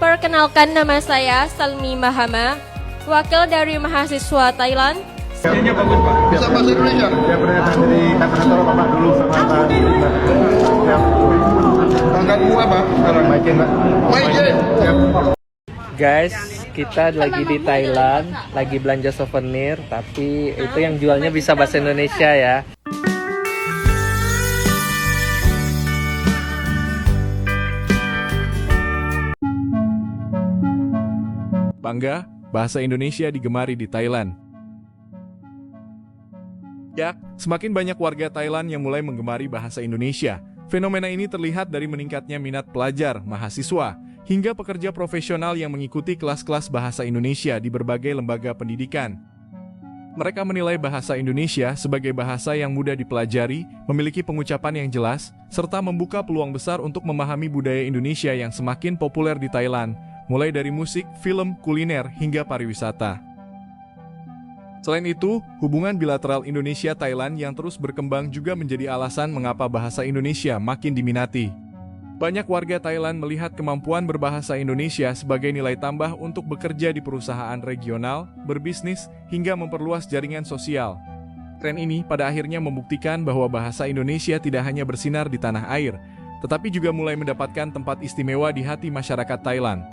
Perkenalkan, nama saya Salmi Mahama, wakil dari mahasiswa Thailand. Ini bagus Pak. Bisa bahasa Indonesia? Ya pernah jadi koordinator Bapak dulu sama Pak. Pangkatmu apa sekarang? Maijen Pak. Maijen. Guys, kita lagi di Thailand, lagi belanja souvenir, tapi itu yang jualnya bisa bahasa Indonesia ya. Bangga, bahasa Indonesia digemari di Thailand. Ya, semakin banyak warga Thailand yang mulai menggemari bahasa Indonesia. Fenomena ini terlihat dari meningkatnya minat pelajar, mahasiswa, hingga pekerja profesional yang mengikuti kelas-kelas bahasa Indonesia di berbagai lembaga pendidikan. Mereka menilai bahasa Indonesia sebagai bahasa yang mudah dipelajari, memiliki pengucapan yang jelas, serta membuka peluang besar untuk memahami budaya Indonesia yang semakin populer di Thailand, mulai dari musik, film, kuliner, hingga pariwisata. Selain itu, hubungan bilateral Indonesia-Thailand yang terus berkembang juga menjadi alasan mengapa bahasa Indonesia makin diminati. Banyak warga Thailand melihat kemampuan berbahasa Indonesia sebagai nilai tambah untuk bekerja di perusahaan regional, berbisnis, hingga memperluas jaringan sosial. Tren ini pada akhirnya membuktikan bahwa bahasa Indonesia tidak hanya bersinar di tanah air, tetapi juga mulai mendapatkan tempat istimewa di hati masyarakat Thailand.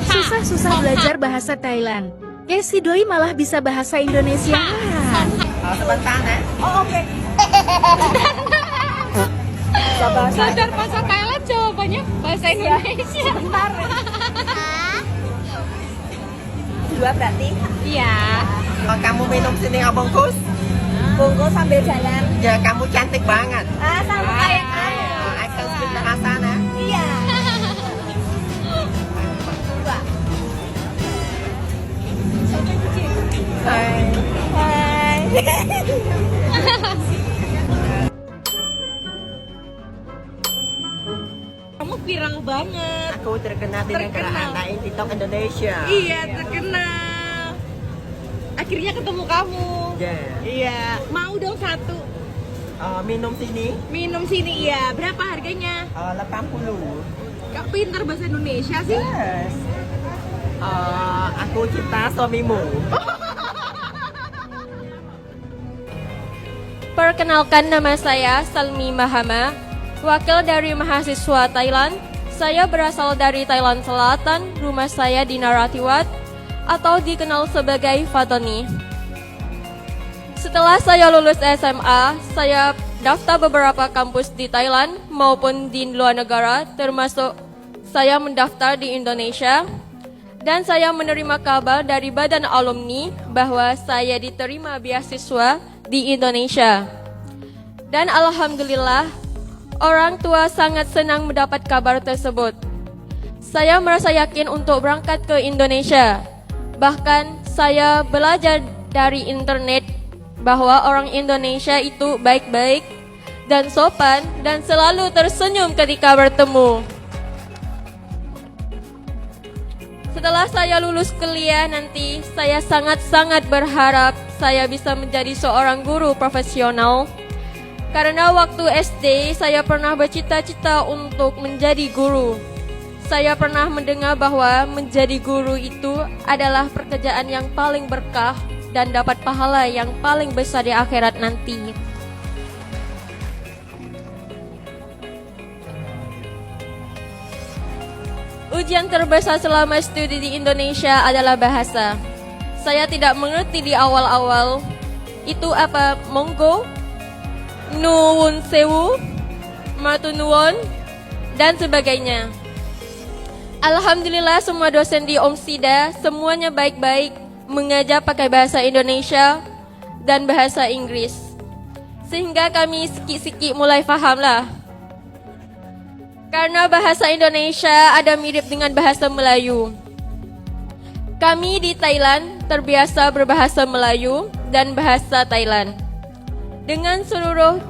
Susah-susah belajar bahasa Thailand. Si Doi malah bisa bahasa Indonesia. Sebentar ya. Oh, oke. Belajar bahasa Thailand, jawabannya bahasa Indonesia. Sebentar. Dua berarti? Iya. Kamu minum sini bungkus? Bungkus sambil jalan. Ya kamu cantik banget. Sama kayak Akan speak bahasa nah. Iya. Hai. Hai. Kamu viral banget. Aku terkenal di negara lain TikTok Indonesia. Iya, terkenal. Akhirnya ketemu kamu. Ya. Iya. Mau dong satu. Minum sini. Minum sini, iya. Berapa harganya? 80. Kak pintar bahasa Indonesia sih. Yes. Aku cinta suamimu. Perkenalkan, nama saya Salmi Mahama, wakil dari mahasiswa Thailand. Saya berasal dari Thailand Selatan, rumah saya di Narathiwat, atau dikenal sebagai Fatoni. Setelah saya lulus SMA, saya daftar beberapa kampus di Thailand maupun di luar negara, termasuk saya mendaftar di Indonesia. Dan saya menerima kabar dari badan alumni bahwa saya diterima beasiswa di Indonesia. Dan alhamdulillah, orang tua sangat senang mendapat kabar tersebut. Saya merasa yakin untuk berangkat ke Indonesia. Bahkan saya belajar dari internet bahwa orang Indonesia itu baik-baik dan sopan dan selalu tersenyum ketika bertemu. Setelah saya lulus kuliah nanti, saya sangat-sangat berharap saya bisa menjadi seorang guru profesional. Karena waktu SD, saya pernah bercita-cita untuk menjadi guru. Saya pernah mendengar bahwa menjadi guru itu adalah pekerjaan yang paling berkah dan dapat pahala yang paling besar di akhirat nanti. Ujian terbesar selama studi di Indonesia adalah bahasa. Saya tidak mengerti di awal-awal itu apa monggo, nuwun sewu, maturnuwun, dan sebagainya. Alhamdulillah semua dosen di Omsida semuanya baik-baik, mengajar pakai bahasa Indonesia dan bahasa Inggris. Sehingga kami sikit-sikit mulai paham lah. Karena bahasa Indonesia ada mirip dengan bahasa Melayu. Kami di Thailand terbiasa berbahasa Melayu dan bahasa Thailand. Dengan seluruh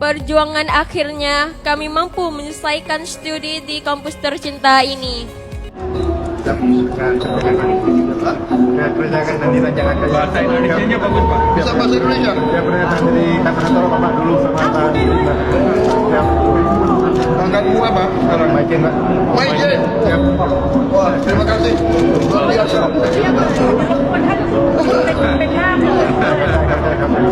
perjuangan akhirnya kami mampu menyelesaikan studi di kampus tercinta ini. Kita mengusulkan kebijakan Hah? Terus akan nanti rancangan bahasa Indonesianya bagus Pak. Bisa bahasa Indonesia? Ya pernah jadi kantor Bapak dulu sama Pak. Ya. Pangkatmu apa sekarang? Maijen Pak. Maijen? Ya. Wah, terima kasih. Luar biasa.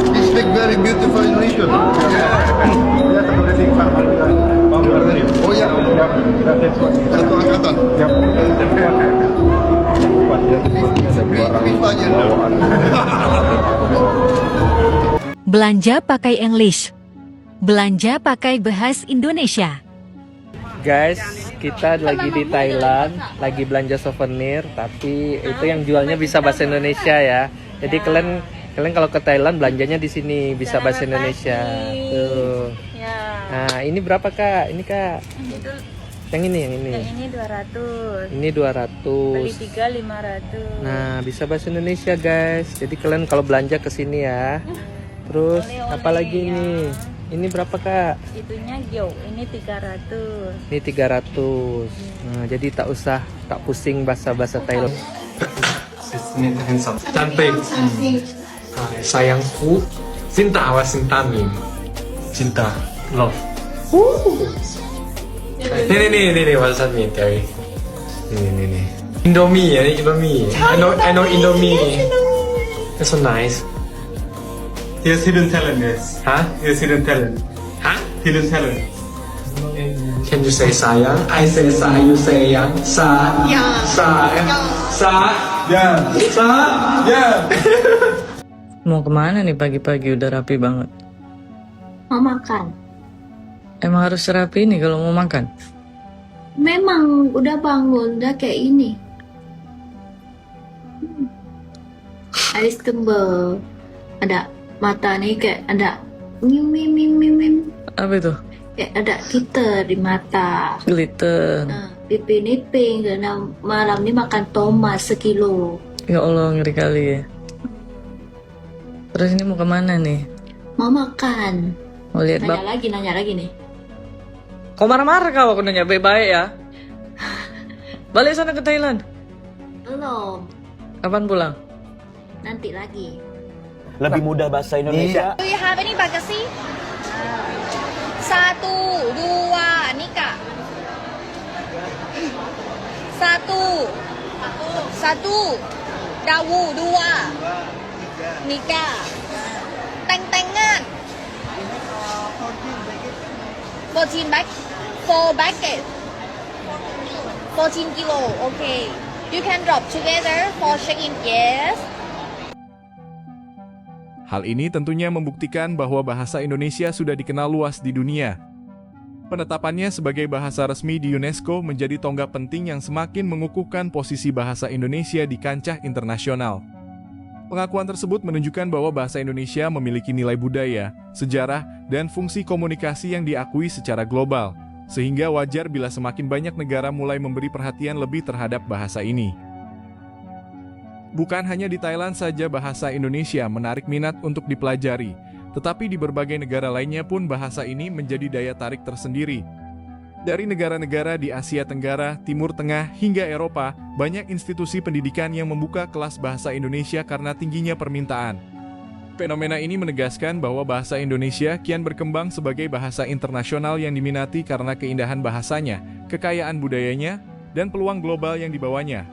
You speak very beautiful Indonesian. Ya satu detik Pak. Oh ya, satu angkatan. Ya. Pintanya. Belanja pakai English. Belanja pakai bahasa Indonesia. Guys, kita lagi di Thailand, lagi belanja souvenir, tapi itu yang jualnya bisa bahasa Indonesia ya. Jadi kalian kalau ke Thailand belanjanya di sini bisa bahasa Indonesia. Tuh. Nah, ini berapa Kak? Ini Kak. Yang ini. Yang ini 200. Ini 200. Beli 3 500. Nah, bisa bahasa Indonesia guys. Jadi kalian kalau belanja ke sini ya. Terus apalagi ini? Ini berapa Kak? Itunya gyo, ini 300. Ini 300. Nah, jadi tak pusing bahasa Thailand. Cantik. Sayangku. Cinta wa cinta min. Cinta. Love. Nih WhatsApp nih Terry. Nih. Indomie ya, Indomie. I know Indomie. It's so nice. Here's hidden talent, guys. Hah? Here's hidden talent. Hah? Hidden talent. Can you say sayang? I say say, you say yang. Sa. Ya. Sa. Sa. Ya. Sa. Ya. Mau kemana nih pagi-pagi udah rapi banget? Mau makan. Emang harus rapi nih kalau mau makan? Memang udah bangun, udah kayak ini. Alis tembel. Ada mata nih kayak ada mim. Apa itu? Kayak ada glitter di mata. Glitter. Pipi ini pink karena malam ini makan tomat sekilo. Ya Allah, ngeri kali ya. Terus ini mau kemana nih? Mau makan. Mau lihat bab? Nanya lagi nih. Kau marah-marah kau aku nanya baik-baik ya? Balik sana ke Thailand. Belum. Kapan pulang? Nanti lagi. Lebih mudah bahasa Indonesia. Do you have any bagasi? 1, 2, nikah. 1, dawu 2, nikah. Teng-tengan. 14 bag, 4 bucket. 14 kilo, okay. You can drop together for check-in, yes. Hal ini tentunya membuktikan bahwa bahasa Indonesia sudah dikenal luas di dunia. Penetapannya sebagai bahasa resmi di UNESCO menjadi tonggak penting yang semakin mengukuhkan posisi bahasa Indonesia di kancah internasional. Pengakuan tersebut menunjukkan bahwa bahasa Indonesia memiliki nilai budaya, sejarah, dan fungsi komunikasi yang diakui secara global, sehingga wajar bila semakin banyak negara mulai memberi perhatian lebih terhadap bahasa ini. Bukan hanya di Thailand saja bahasa Indonesia menarik minat untuk dipelajari, tetapi di berbagai negara lainnya pun bahasa ini menjadi daya tarik tersendiri. Dari negara-negara di Asia Tenggara, Timur Tengah, hingga Eropa, banyak institusi pendidikan yang membuka kelas bahasa Indonesia karena tingginya permintaan. Fenomena ini menegaskan bahwa bahasa Indonesia kian berkembang sebagai bahasa internasional yang diminati karena keindahan bahasanya, kekayaan budayanya, dan peluang global yang dibawanya.